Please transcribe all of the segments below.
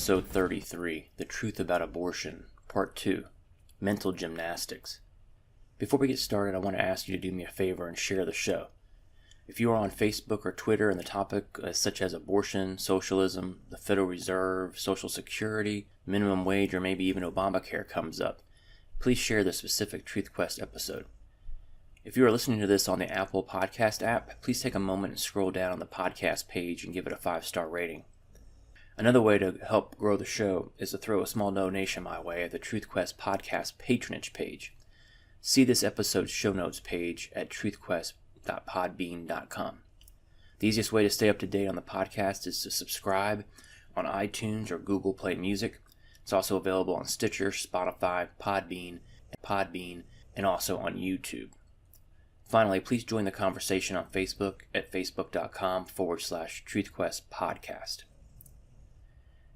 Episode 33, The Truth About Abortion, Part 2, Mental Gymnastics. Before we get started, I want to ask you to do me a favor and share the show. If you are on Facebook or Twitter and the topic such as abortion, socialism, the Federal Reserve, Social Security, minimum wage, or maybe even Obamacare comes up, please share the specific Truth Quest episode. If you are listening to this on the Apple Podcast app, please take a moment and scroll down on the podcast page and give it a 5-star rating. Another way to help grow the show is to throw a small donation my way at the Truth Quest podcast patronage page. See this episode's show notes page at truthquest.podbean.com. The easiest way to stay up to date on the podcast is to subscribe on iTunes or Google Play Music. It's also available on Stitcher, Spotify, Podbean, and also on YouTube. Finally, please join the conversation on Facebook at facebook.com/TruthQuestPodcast.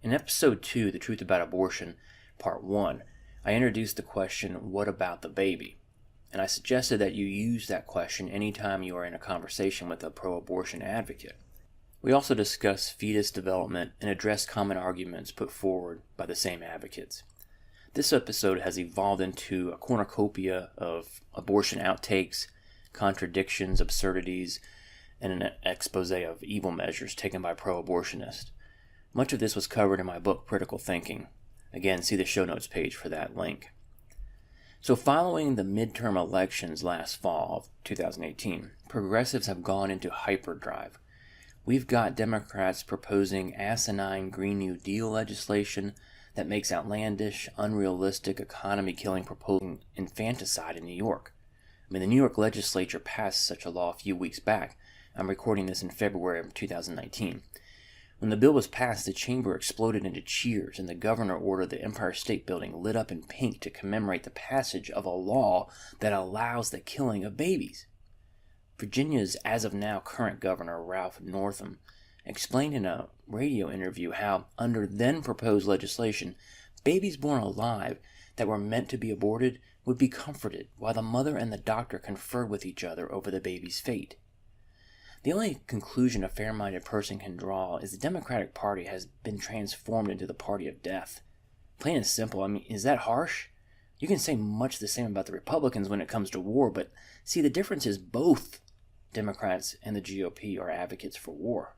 In Episode 2, The Truth About Abortion, Part 1, I introduced the question, what about the baby? And I suggested that you use that question anytime you are in a conversation with a pro-abortion advocate. We also discussed fetus development and addressed common arguments put forward by the same advocates. This episode has evolved into a cornucopia of abortion outtakes, contradictions, absurdities, and an expose of evil measures taken by pro-abortionists. Much of this was covered in my book, Critical Thinking. Again, see the show notes page for that link. So following the midterm elections last fall of 2018, progressives have gone into hyperdrive. We've got Democrats proposing asinine Green New Deal legislation that makes outlandish, unrealistic, economy-killing proposal infanticide in New York. The New York legislature passed such a law a few weeks back. I'm recording this in February of 2019. When the bill was passed, the chamber exploded into cheers, and the governor ordered the Empire State Building lit up in pink to commemorate the passage of a law that allows the killing of babies. Virginia's as-of-now current governor, Ralph Northam, explained in a radio interview how, under then-proposed legislation, babies born alive that were meant to be aborted would be comforted while the mother and the doctor conferred with each other over the baby's fate. The only conclusion a fair-minded person can draw is the Democratic Party has been transformed into the party of death. Plain and simple. Is that harsh? You can say much the same about the Republicans when it comes to war, but see, the difference is both Democrats and the GOP are advocates for war.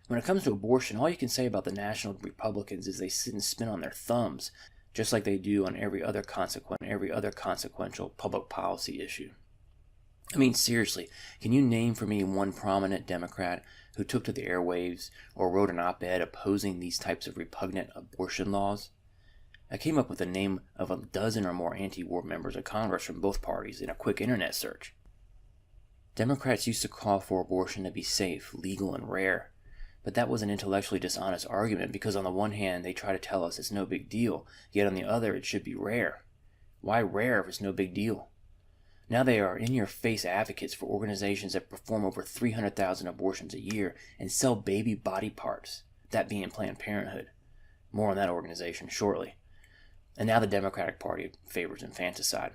When it comes to abortion, all you can say about the National Republicans is they sit and spin on their thumbs, just like they do on every other consequential public policy issue. Seriously, can you name for me one prominent Democrat who took to the airwaves or wrote an op-ed opposing these types of repugnant abortion laws? I came up with the name of a dozen or more anti-war members of Congress from both parties in a quick internet search. Democrats used to call for abortion to be safe, legal, and rare. But that was an intellectually dishonest argument because on the one hand, they try to tell us it's no big deal, yet on the other, it should be rare. Why rare if it's no big deal? Now they are in-your-face advocates for organizations that perform over 300,000 abortions a year and sell baby body parts, that being Planned Parenthood. More on that organization shortly. And now the Democratic Party favors infanticide.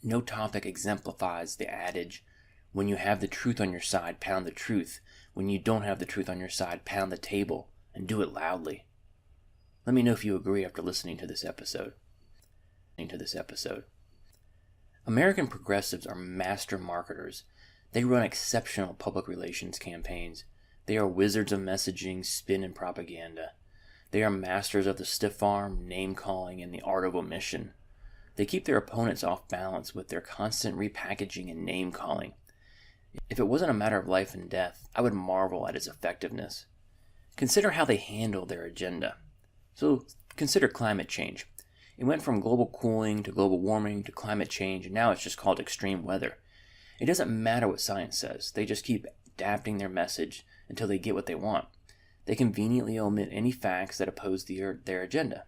No topic exemplifies the adage, when you have the truth on your side, pound the truth. When you don't have the truth on your side, pound the table, and do it loudly. Let me know if you agree after listening to this episode. American progressives are master marketers. They run exceptional public relations campaigns. They are wizards of messaging, spin, and propaganda. They are masters of the stiff arm, name-calling, and the art of omission. They keep their opponents off balance with their constant repackaging and name-calling. If it wasn't a matter of life and death, I would marvel at its effectiveness. Consider how they handle their agenda. So consider climate change. It went from global cooling to global warming to climate change, and now it's just called extreme weather. It doesn't matter what science says. They just keep adapting their message until they get what they want. They conveniently omit any facts that oppose their agenda.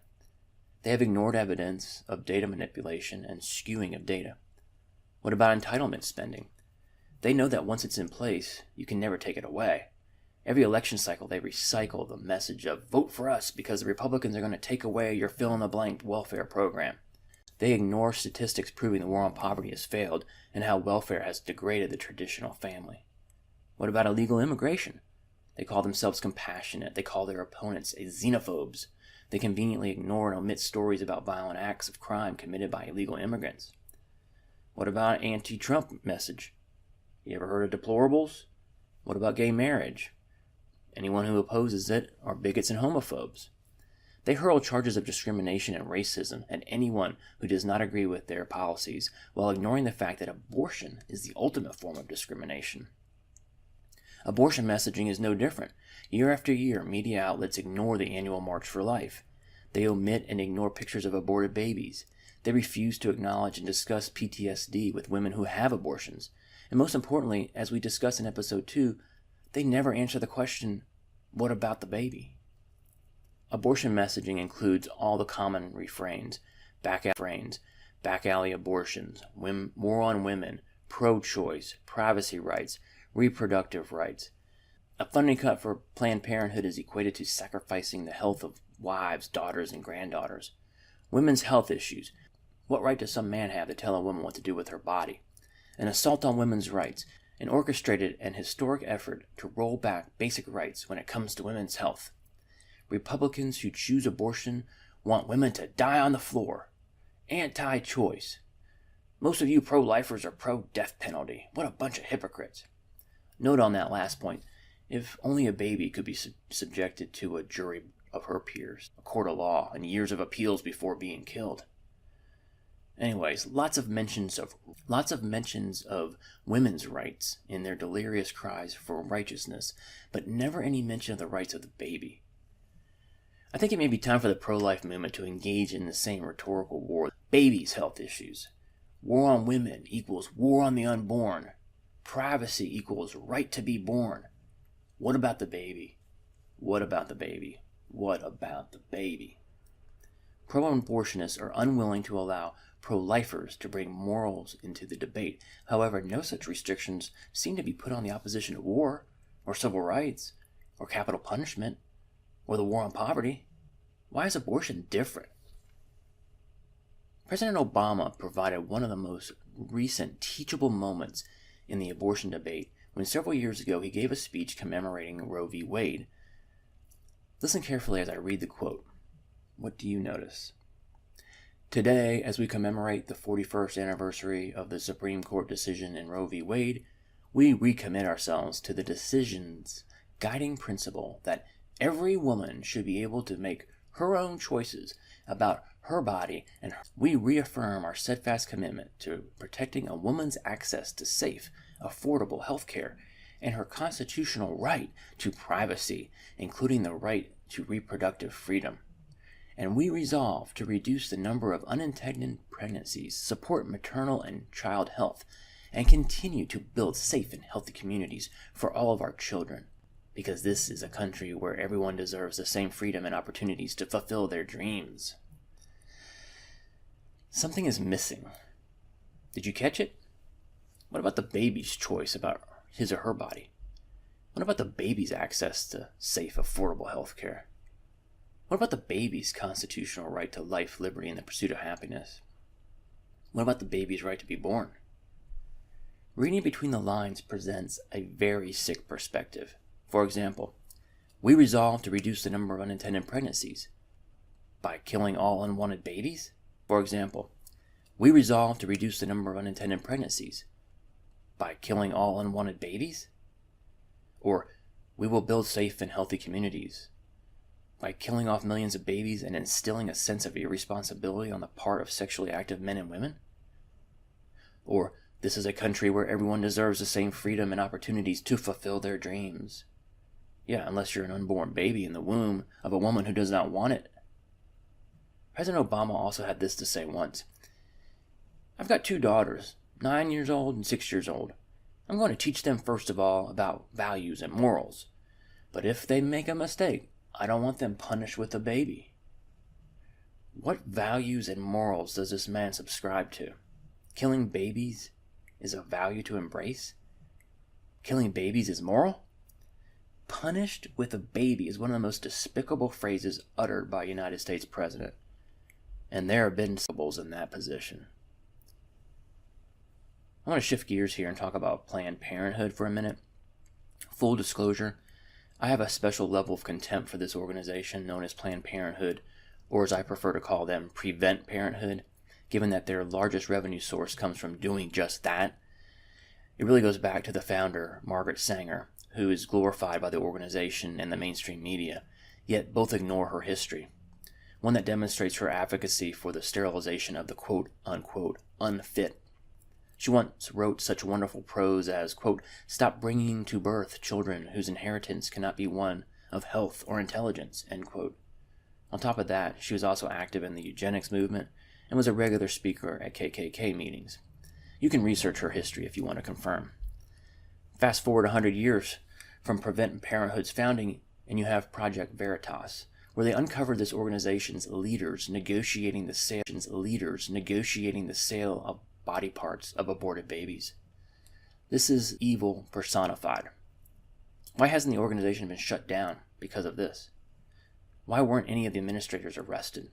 They have ignored evidence of data manipulation and skewing of data. What about entitlement spending? They know that once it's in place, you can never take it away. Every election cycle, they recycle the message of vote for us because the Republicans are going to take away your fill-in-the-blank welfare program. They ignore statistics proving the war on poverty has failed and how welfare has degraded the traditional family. What about illegal immigration? They call themselves compassionate. They call their opponents xenophobes. They conveniently ignore and omit stories about violent acts of crime committed by illegal immigrants. What about an anti-Trump message? You ever heard of deplorables? What about gay marriage? Anyone who opposes it are bigots and homophobes. They hurl charges of discrimination and racism at anyone who does not agree with their policies, while ignoring the fact that abortion is the ultimate form of discrimination. Abortion messaging is no different. Year after year, media outlets ignore the annual March for Life. They omit and ignore pictures of aborted babies. They refuse to acknowledge and discuss PTSD with women who have abortions. And most importantly, as we discussed in episode 2, they never answer the question, what about the baby? Abortion messaging includes all the common refrains, back alley abortions, war on women, pro-choice, privacy rights, reproductive rights. A funding cut for Planned Parenthood is equated to sacrificing the health of wives, daughters, and granddaughters. Women's health issues. What right does some man have to tell a woman what to do with her body? An assault on women's rights, an orchestrated and historic effort to roll back basic rights when it comes to women's health. Republicans who choose abortion want women to die on the floor. Anti-choice. Most of you pro-lifers are pro-death penalty. What a bunch of hypocrites. Note on that last point, if only a baby could be subjected to a jury of her peers, a court of law, and years of appeals before being killed. Anyways, lots of mentions of women's rights in their delirious cries for righteousness, but never any mention of the rights of the baby. I think it may be time for the pro-life movement to engage in the same rhetorical war. Babies' health issues. War on women equals war on the unborn. Privacy equals right to be born. What about the baby? What about the baby? What about the baby? Pro-abortionists are unwilling to allow pro-lifers to bring morals into the debate. However, no such restrictions seem to be put on the opposition to war, or civil rights, or capital punishment, or the war on poverty. Why is abortion different? President Obama provided one of the most recent teachable moments in the abortion debate when several years ago he gave a speech commemorating Roe v. Wade. Listen carefully as I read the quote. What do you notice? Today, as we commemorate the 41st anniversary of the Supreme Court decision in Roe v. Wade, we recommit ourselves to the decision's guiding principle that every woman should be able to make her own choices about her body, and we reaffirm our steadfast commitment to protecting a woman's access to safe, affordable health care and her constitutional right to privacy, including the right to reproductive freedom. And we resolve to reduce the number of unintended pregnancies, support maternal and child health, and continue to build safe and healthy communities for all of our children. Because this is a country where everyone deserves the same freedom and opportunities to fulfill their dreams. Something is missing. Did you catch it? What about the baby's choice about his or her body? What about the baby's access to safe, affordable health care? What about the baby's constitutional right to life, liberty, and the pursuit of happiness? What about the baby's right to be born? Reading between the lines presents a very sick perspective. For example, we resolve to reduce the number of unintended pregnancies by killing all unwanted babies. For example, we resolve to reduce the number of unintended pregnancies by killing all unwanted babies. Or we will build safe and healthy communities by killing off millions of babies and instilling a sense of irresponsibility on the part of sexually active men and women. Or this is a country where everyone deserves the same freedom and opportunities to fulfill their dreams. Yeah, unless you're an unborn baby in the womb of a woman who does not want it. President Obama also had this to say once. I've got 2 daughters, 9 years old and 6 years old. I'm going to teach them first of all about values and morals. But if they make a mistake, I don't want them punished with a baby. What values and morals does this man subscribe to? Killing babies is a value to embrace? Killing babies is moral? Punished with a baby is one of the most despicable phrases uttered by a United States president. And there have been symbols in that position. I want to shift gears here and talk about Planned Parenthood for a minute. Full disclosure, I have a special level of contempt for this organization known as Planned Parenthood, or as I prefer to call them, Prevent Parenthood, given that their largest revenue source comes from doing just that. It really goes back to the founder, Margaret Sanger, who is glorified by the organization and the mainstream media, yet both ignore her history, one that demonstrates her advocacy for the sterilization of the quote-unquote unfit. She once wrote such wonderful prose as, quote, "Stop bringing to birth children whose inheritance cannot be one of health or intelligence," end quote. On top of that, she was also active in the eugenics movement and was a regular speaker at KKK meetings. You can research her history if you want to confirm. Fast forward 100 years from Prevent Parenthood's founding, and you have Project Veritas, where they uncovered this organization's leaders negotiating the sale of body parts of aborted babies. This is evil personified. Why hasn't the organization been shut down because of this? Why weren't any of the administrators arrested?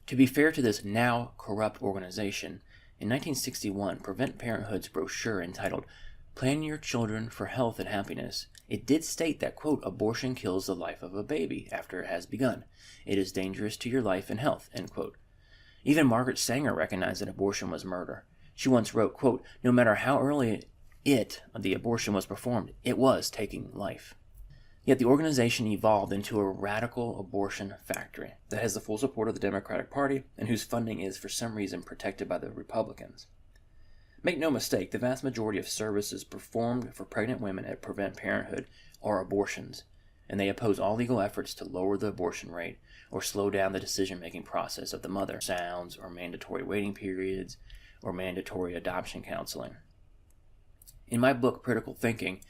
To be fair to this now corrupt organization, in 1961, Prevent Parenthood's brochure entitled "Plan Your Children for Health and Happiness," it did state that, quote, "Abortion kills the life of a baby after it has begun. It is dangerous to your life and health," end quote. Even Margaret Sanger recognized that abortion was murder. She once wrote, quote, "No matter how early the abortion was performed, it was taking life." Yet the organization evolved into a radical abortion factory that has the full support of the Democratic Party and whose funding is, for some reason, protected by the Republicans. Make no mistake, the vast majority of services performed for pregnant women at Prevent Parenthood are abortions, and they oppose all legal efforts to lower the abortion rate or slow down the decision-making process of the mother, sounds or mandatory waiting periods or mandatory adoption counseling. In my book, Critical Thinking,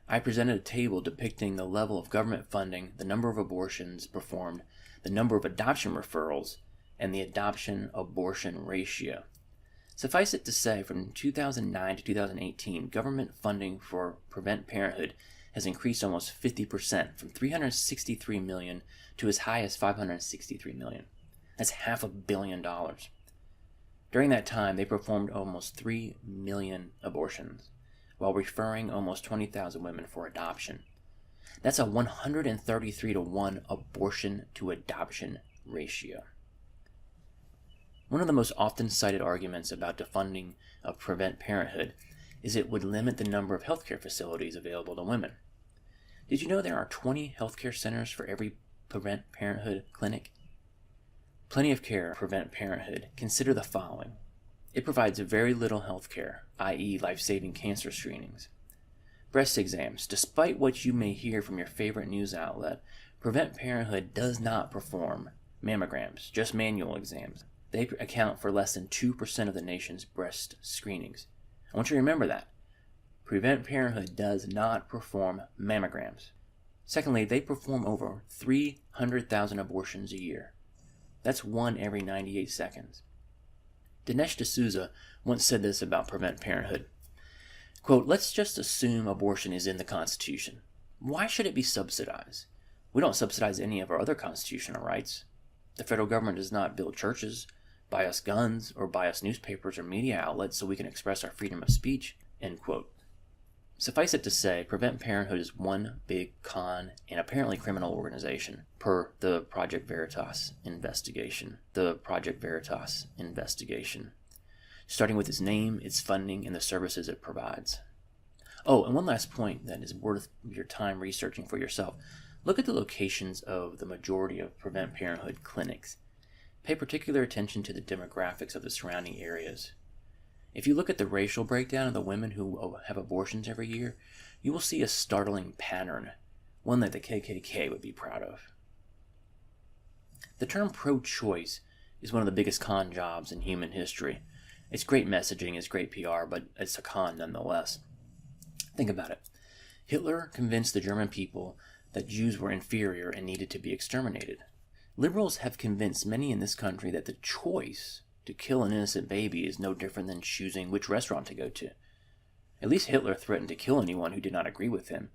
I presented a table depicting the level of government funding, the number of abortions performed, the number of adoption referrals, and the adoption-abortion ratio. Suffice it to say, from 2009 to 2018, government funding for Prevent Parenthood has increased almost 50%, from $363 million to as high as $563 million. That's $500 million. During that time, they performed almost 3 million abortions, while referring almost 20,000 women for adoption. That's a 133-to-1 abortion to adoption ratio. One of the most often cited arguments about defunding of Prevent Parenthood is it would limit the number of healthcare facilities available to women. Did you know there are 20 healthcare centers for every Prevent Parenthood clinic? Plenty of Care Prevent Parenthood consider the following. It provides very little health care, i.e. life-saving cancer screenings. Breast exams. Despite what you may hear from your favorite news outlet, Prevent Parenthood does not perform mammograms, just manual exams. They account for less than 2% of the nation's breast screenings. I want you to remember that. Prevent Parenthood does not perform mammograms. Secondly, they perform over 300,000 abortions a year. That's one every 98 seconds. Dinesh D'Souza once said this about Prevent Parenthood. Quote, "Let's just assume abortion is in the Constitution. Why should it be subsidized? We don't subsidize any of our other constitutional rights. The federal government does not build churches, buy us guns, or buy us newspapers or media outlets so we can express our freedom of speech," end quote. Suffice it to say, Prevent Parenthood is one big con and apparently criminal organization, per the Project Veritas investigation. Starting with its name, its funding, and the services it provides. Oh, and one last point that is worth your time researching for yourself. Look at the locations of the majority of Prevent Parenthood clinics. Pay particular attention to the demographics of the surrounding areas. If you look at the racial breakdown of the women who have abortions every year, you will see a startling pattern, one that the KKK would be proud of. The term pro-choice is one of the biggest con jobs in human history. It's great messaging, it's great PR, but it's a con nonetheless. Think about it. Hitler convinced the German people that Jews were inferior and needed to be exterminated. Liberals have convinced many in this country that the choice to kill an innocent baby is no different than choosing which restaurant to go to. At least Hitler threatened to kill anyone who did not agree with him.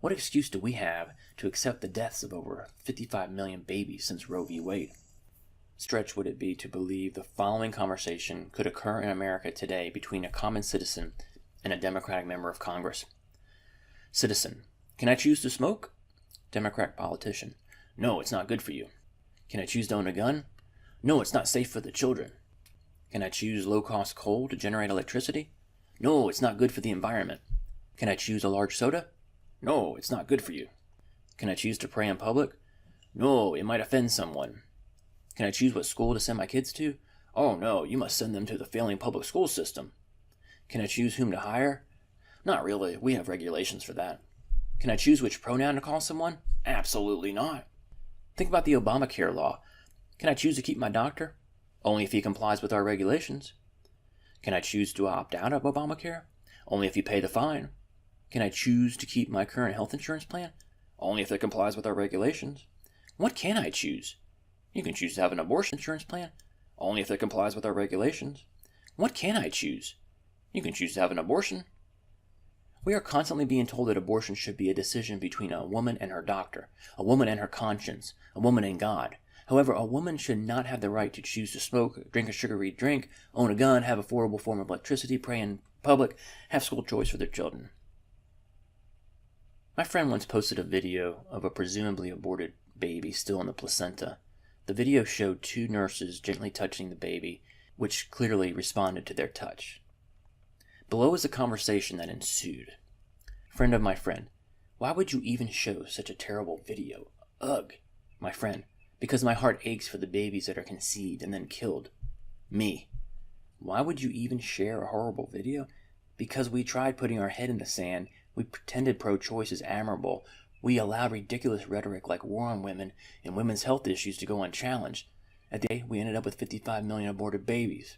What excuse do we have to accept the deaths of over 55 million babies since Roe v. Wade? Stretch would it be to believe the following conversation could occur in America today between a common citizen and a Democratic member of Congress? Citizen, can I choose to smoke? Democrat politician? No, it's not good for you. Can I choose to own a gun? No, it's not safe for the children. Can I choose low-cost coal to generate electricity? No, it's not good for the environment. Can I choose a large soda? No, it's not good for you. Can I choose to pray in public? No, it might offend someone. Can I choose what school to send my kids to? Oh no, you must send them to the failing public school system. Can I choose whom to hire? Not really, we have regulations for that. Can I choose which pronoun to call someone? Absolutely not. Think about the Obamacare law. Can I choose to keep my doctor? Only if he complies with our regulations. Can I choose to opt out of Obamacare? Only if you pay the fine. Can I choose to keep my current health insurance plan? Only if it complies with our regulations. What can I choose? You can choose to have an abortion insurance plan. Only if it complies with our regulations. What can I choose? You can choose to have an abortion. We are constantly being told that abortion should be a decision between a woman and her doctor, a woman and her conscience, a woman and God. However, a woman should not have the right to choose to smoke, drink a sugary drink, own a gun, have a affordable form of electricity, pray in public, have school choice for their children. My friend once posted a video of a presumably aborted baby still in the placenta. The video showed two nurses gently touching the baby, which clearly responded to their touch. Below is a conversation that ensued. Friend of my friend, why would you even show such a terrible video? Ugh. My friend, because my heart aches for the babies that are conceived and then killed. Me. Why would you even share a horrible video? Because we tried putting our head in the sand, we pretended pro-choice is admirable, we allowed ridiculous rhetoric like war on women and women's health issues to go unchallenged. At the end, we ended up with 55 million aborted babies.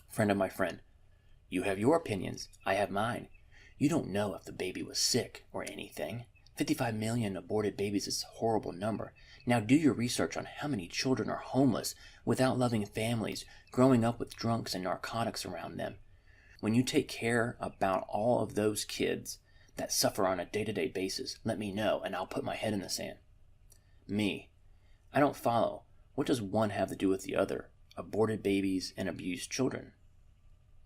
Friend of my friend, you have your opinions, I have mine. You don't know if the baby was sick or anything. 55 million aborted babies is a horrible number. Now do your research on how many children are homeless, without loving families, growing up with drunks and narcotics around them. When you take care about all of those kids that suffer on a day-to-day basis, let me know and I'll put my head in the sand. Me. I don't follow. What does one have to do with the other? Aborted babies and abused children.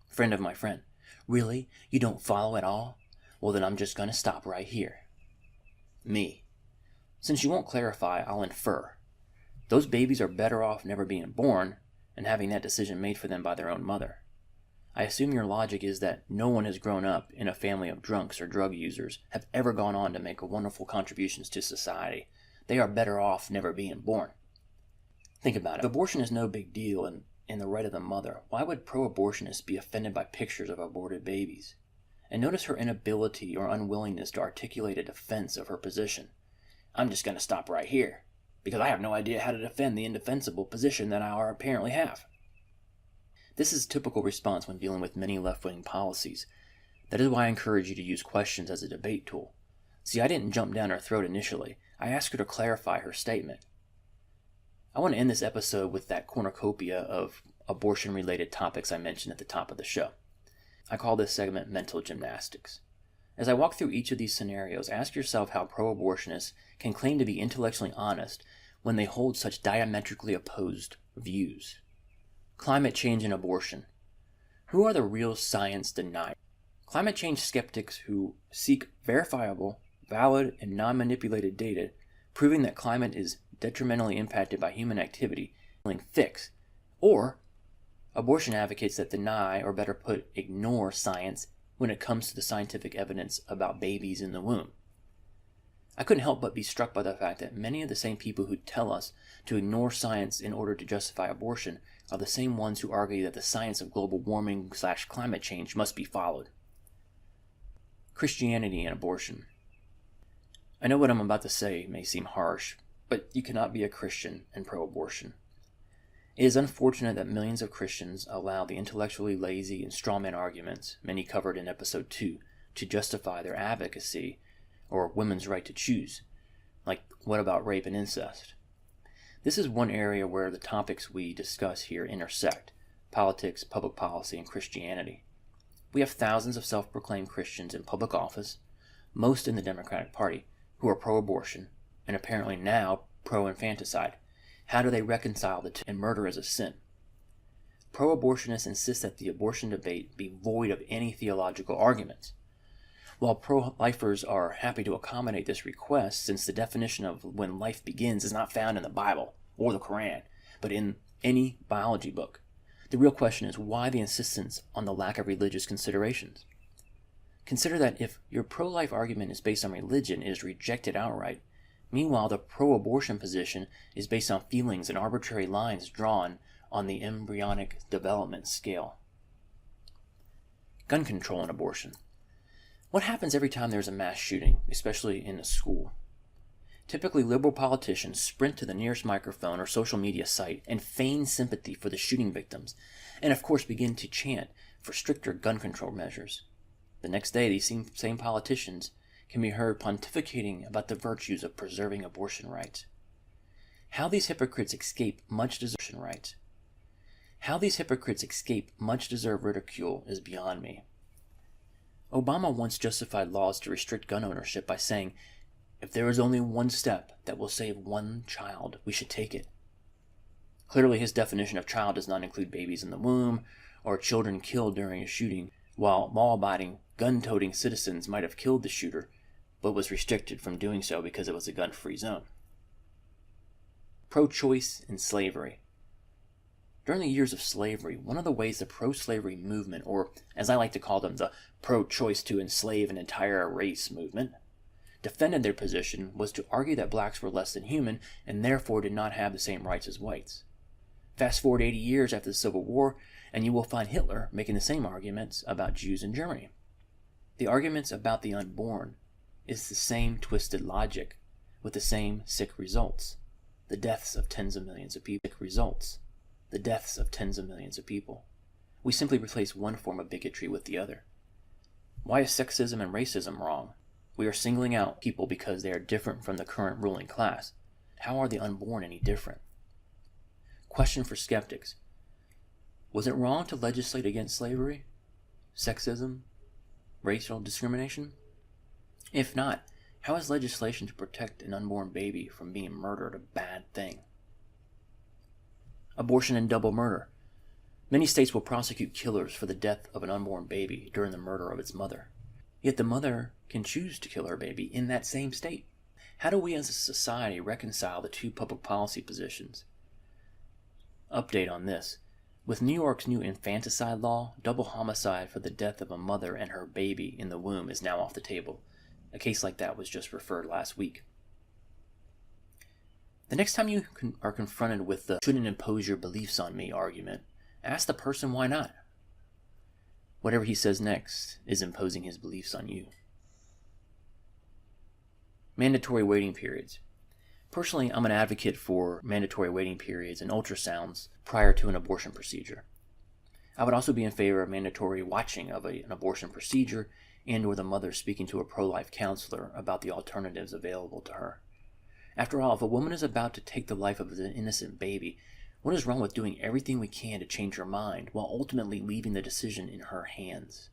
Friend of my friend. Really? You don't follow at all? Well, then I'm just going to stop right here. Me. Since you won't clarify, I'll infer. Those babies are better off never being born and having that decision made for them by their own mother. I assume your logic is that no one has grown up in a family of drunks or drug users, have ever gone on to make wonderful contributions to society. They are better off never being born. Think about it. If abortion is no big deal and in the right of the mother, why would pro-abortionists be offended by pictures of aborted babies? And notice her inability or unwillingness to articulate a defense of her position. I'm just going to stop right here, because I have no idea how to defend the indefensible position that I apparently have. This is a typical response when dealing with many left-wing policies. That is why I encourage you to use questions as a debate tool. See, I didn't jump down her throat initially. I asked her to clarify her statement. I want to end this episode with that cornucopia of abortion-related topics I mentioned at the top of the show. I call this segment Mental Gymnastics. As I walk through each of these scenarios, ask yourself how pro-abortionists can claim to be intellectually honest when they hold such diametrically opposed views. Climate change and abortion. Who are the real science deniers? Climate change skeptics who seek verifiable, valid, and non-manipulated data proving that climate is detrimentally impacted by human activity, fix, or abortion advocates that deny, or better put, ignore science when it comes to the scientific evidence about babies in the womb. I couldn't help but be struck by the fact that many of the same people who tell us to ignore science in order to justify abortion are the same ones who argue that the science of global warming/climate change must be followed. Christianity and abortion. I know what I'm about to say may seem harsh, but you cannot be a Christian and pro-abortion. It is unfortunate that millions of Christians allow the intellectually lazy and strawman arguments, many covered in episode 2, to justify their advocacy or women's right to choose. Like, what about rape and incest? This is one area where the topics we discuss here intersect: politics, public policy, and Christianity. We have thousands of self-proclaimed Christians in public office, most in the Democratic Party, who are pro-abortion, and apparently now pro-infanticide. How do they reconcile the two? And murder as a sin? Pro-abortionists insist that the abortion debate be void of any theological arguments. While pro-lifers are happy to accommodate this request, since the definition of when life begins is not found in the Bible or the Quran, but in any biology book, the real question is why the insistence on the lack of religious considerations? Consider that if your pro-life argument is based on religion, it is rejected outright. Meanwhile, the pro-abortion position is based on feelings and arbitrary lines drawn on the embryonic development scale. Gun control and abortion. What happens every time there's a mass shooting, especially in a school? Typically, liberal politicians sprint to the nearest microphone or social media site and feign sympathy for the shooting victims, and of course begin to chant for stricter gun control measures. The next day, these same politicians can be heard pontificating about the virtues of preserving abortion rights. How these hypocrites escape much deserved ridicule is beyond me. Obama once justified laws to restrict gun ownership by saying, "If there is only one step that will save one child, we should take it." Clearly, his definition of child does not include babies in the womb or children killed during a shooting, while law-abiding, gun-toting citizens might have killed the shooter, but was restricted from doing so because it was a gun-free zone. Pro-choice and slavery. During the years of slavery, one of the ways the pro-slavery movement, or as I like to call them, the pro-choice to enslave an entire race movement, defended their position was to argue that blacks were less than human and therefore did not have the same rights as whites. Fast forward 80 years after the Civil War, and you will find Hitler making the same arguments about Jews in Germany. The arguments about the unborn is the same twisted logic with the same sick results. The deaths of tens of millions of people. We simply replace one form of bigotry with the other. Why is sexism and racism wrong? We are singling out people because they are different from the current ruling class. How are the unborn any different? Question for skeptics. Was it wrong to legislate against slavery, sexism, racial discrimination? If not, how is legislation to protect an unborn baby from being murdered a bad thing? Abortion and double murder. Many states will prosecute killers for the death of an unborn baby during the murder of its mother. Yet the mother can choose to kill her baby in that same state. How do we as a society reconcile the two public policy positions? Update on this. With New York's new infanticide law, double homicide for the death of a mother and her baby in the womb is now off the table. A case like that was just referred last week. The next time you are confronted with the "shouldn't impose your beliefs on me" argument, ask the person why not. Whatever he says next is imposing his beliefs on you. Mandatory waiting periods. Personally, I'm an advocate for mandatory waiting periods and ultrasounds prior to an abortion procedure. I would also be in favor of mandatory watching of an abortion procedure and or the mother speaking to a pro-life counselor about the alternatives available to her. After all, if a woman is about to take the life of an innocent baby, what is wrong with doing everything we can to change her mind while ultimately leaving the decision in her hands?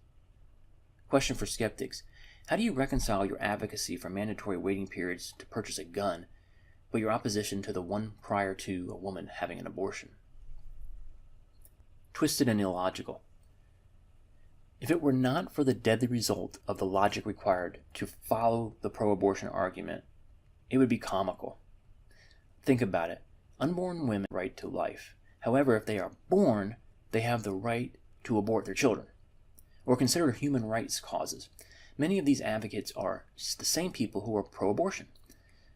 Question for skeptics. How do you reconcile your advocacy for mandatory waiting periods to purchase a gun, but your opposition to the one prior to a woman having an abortion? Twisted and illogical. If it were not for the deadly result of the logic required to follow the pro-abortion argument, it would be comical. Think about it. Unborn women have the right to life. However, if they are born, they have the right to abort their children. Or consider human rights causes. Many of these advocates are the same people who are pro-abortion.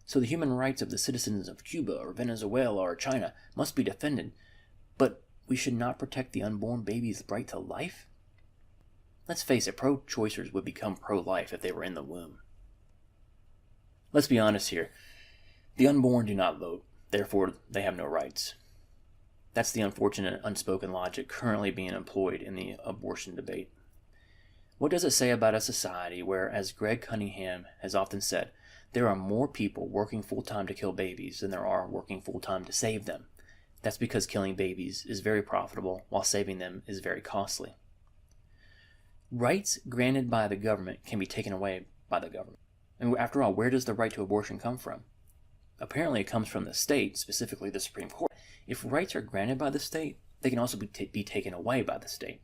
So the human rights of the citizens of Cuba or Venezuela or China must be defended, but we should not protect the unborn baby's right to life? Let's face it, pro-choicers would become pro-life if they were in the womb. Let's be honest here. The unborn do not vote, therefore they have no rights. That's the unfortunate unspoken logic currently being employed in the abortion debate. What does it say about a society where, as Greg Cunningham has often said, there are more people working full-time to kill babies than there are working full-time to save them? That's because killing babies is very profitable, while saving them is very costly. Rights granted by the government can be taken away by the government. And after all, where does the right to abortion come from? Apparently it comes from the state, specifically the Supreme Court. If rights are granted by the state, they can also be taken away by the state.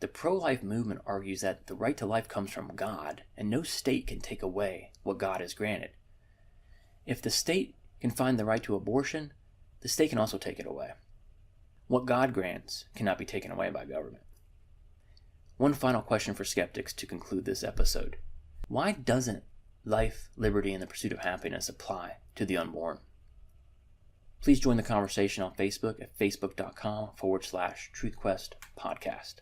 The pro-life movement argues that the right to life comes from God, and no state can take away what God has granted. If the state can find the right to abortion, the state can also take it away. What God grants cannot be taken away by government. One final question for skeptics to conclude this episode. Why doesn't life, liberty, and the pursuit of happiness apply to the unborn? Please join the conversation on Facebook at facebook.com/TruthQuest podcast.